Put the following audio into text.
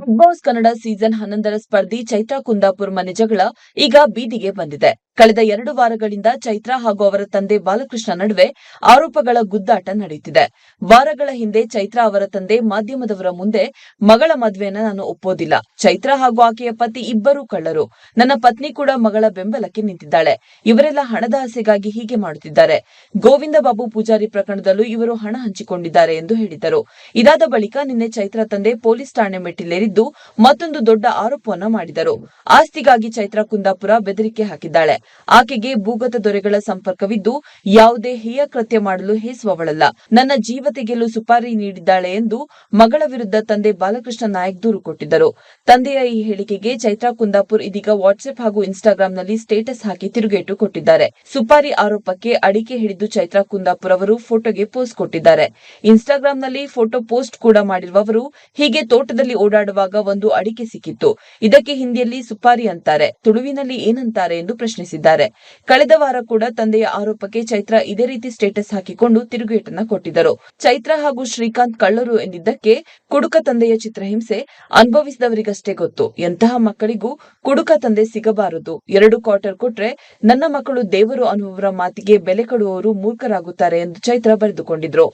Big Boss Kannada season 11ರ ಸ್ಪರ್ಧಿ ಚೈತ್ರಾ ಕುಂದಾಪುರ್ ಮನೆ ಜಗಳ ಈಗ ಬೀದಿಗೆ ಬಂದಿದೆ. ಕಳೆದ 2 ವಾರಗಳಿಂದ ಚೈತ್ರಾ ಹಾಗೂ ಅವರ ತಂದೆ ಬಾಲಕೃಷ್ಣ ನಡುವೆ ಆರೋಪಗಳ ಗುದ್ದಾಟ ನಡೆಯುತ್ತಿದೆ. ವಾರಗಳ ಹಿಂದೆ ಚೈತ್ರಾ ಅವರ ತಂದೆ ಮಾಧ್ಯಮದವರ ಮುಂದೆ ಮಗಳ ಮದುವೆಯನ್ನು ನಾನು ಒಪ್ಪೋದಿಲ್ಲ. ಚೈತ್ರಾ ಹಾಗೂ ಆಕೆಯ ಪತಿ ಇಬ್ಬರೂ ಕಳ್ಳರು. ನನ್ನ ಪತ್ನಿ ಕೂಡ ಮಗಳ ಬೆಂಬಲಕ್ಕೆ ನಿಂತಿದ್ದಾಳೆ. ಇವರೆಲ್ಲ ಹಣದ ಆಸೆಗಾಗಿ ಹೀಗೆ ಮಾಡುತ್ತಿದ್ದಾರೆ. ಗೋವಿಂದ ಬಾಬು ಪೂಜಾರಿ ಪ್ರಕರಣದಲ್ಲೂ ಇವರು ಹಣ ಹಂಚಿಕೊಂಡಿದ್ದಾರೆ ಎಂದು ಹೇಳಿದರು. ಇದಾದ ಬಳಿಕ ನಿನ್ನೆ ಚೈತ್ರಾ ತಂದೆ ಪೊಲೀಸ್ ಠಾಣೆ ಮೆಟ್ಟಿಲೇರಿದ್ದು ಮತ್ತೊಂದು ದೊಡ್ಡ ಆರೋಪವನ್ನ ಮಾಡಿದರು. ಆಸ್ತಿಗಾಗಿ ಚೈತ್ರಾ ಕುಂದಾಪುರ ಬೆದರಿಕೆ ಹಾಕಿದ್ದಾಳೆ. ಆಕೆಗೆ ಭೂಗತ ದೊರೆಗಳ ಸಂಪರ್ಕವಿದ್ದು ಯಾವುದೇ ಹೇಯ ಕೃತ್ಯ ಮಾಡಲು ಹೇಸುವವಳಲ್ಲ. ನನ್ನ ಜೀವ ತೆಗೆಯಲು ಸುಪಾರಿ ನೀಡಿದ್ದಾಳೆ ಎಂದು ಮಗಳ ವಿರುದ್ಧ ತಂದೆ ಬಾಲಕೃಷ್ಣ ನಾಯಕ್ ದೂರು ಕೊಟ್ಟಿದ್ದರು. ತಂದೆಯ ಈ ಹೇಳಿಕೆಗೆ ಚೈತ್ರಾ ಕುಂದಾಪುರ್ ಇದೀಗ ವಾಟ್ಸ್ಆಪ್ ಹಾಗೂ ಇನ್ಸ್ಟಾಗ್ರಾಂನಲ್ಲಿ ಸ್ಟೇಟಸ್ ಹಾಕಿ ತಿರುಗೇಟು ಕೊಟ್ಟಿದ್ದಾರೆ. ಸುಪಾರಿ ಆರೋಪಕ್ಕೆ ಅಡಿಕೆ ಹಿಡಿದು ಚೈತ್ರಾ ಕುಂದಾಪುರ್ ಅವರು ಫೋಟೋಗೆ ಪೋಸ್ಟ್ ಕೊಟ್ಟಿದ್ದಾರೆ. ಇನ್ಸ್ಟಾಗ್ರಾಂನಲ್ಲಿ ಫೋಟೋ ಪೋಸ್ಟ್ ಕೂಡ ಮಾಡಿರುವ ಅವರು, ಹೀಗೆ ತೋಟದಲ್ಲಿ ಓಡಾಡುವಾಗ ಒಂದು ಅಡಿಕೆ ಸಿಕ್ಕಿತ್ತು. ಇದಕ್ಕೆ ಹಿಂದಿಯಲ್ಲಿ ಸುಪಾರಿ ಅಂತಾರೆ, ತುಳುವಿನಲ್ಲಿ ಏನಂತಾರೆ ಎಂದು ಪ್ರಶ್ನಿಸಿದ್ದಾರೆ. ಕಳೆದ ವಾರ ಕೂಡ ತಂದೆಯ ಆರೋಪಕ್ಕೆ ಚೈತ್ರಾ ಇದೇ ರೀತಿ ಸ್ಟೇಟಸ್ ಹಾಕಿಕೊಂಡು ತಿರುಗೇಟನ್ನ ಕೊಟ್ಟಿದ್ದರು. ಚೈತ್ರಾ ಹಾಗೂ ಶ್ರೀಕಾಂತ್ ಕಳ್ಳರು ಎಂದಿದ್ದಕ್ಕೆ ಕುಡುಕ ತಂದೆಯ ಚಿತ್ರಹಿಂಸೆ ಅನುಭವಿಸಿದವರಿಗಷ್ಟೇ ಗೊತ್ತು. ಎಂತಹ ಮಕ್ಕಳಿಗೂ ಕುಡುಕ ತಂದೆ ಸಿಗಬಾರದು. 2 ಕ್ವಾರ್ಟರ್ ಕೊಟ್ರೆ ನನ್ನ ಮಕ್ಕಳು ದೇವರು ಅನ್ನುವವರ ಮಾತಿಗೆ ಬೆಲೆ ಕೊಡುವವರು ಮೂರ್ಖರಾಗುತ್ತಾರೆ ಎಂದು ಚೈತ್ರಾ ಬರೆದುಕೊಂಡಿದ್ರು.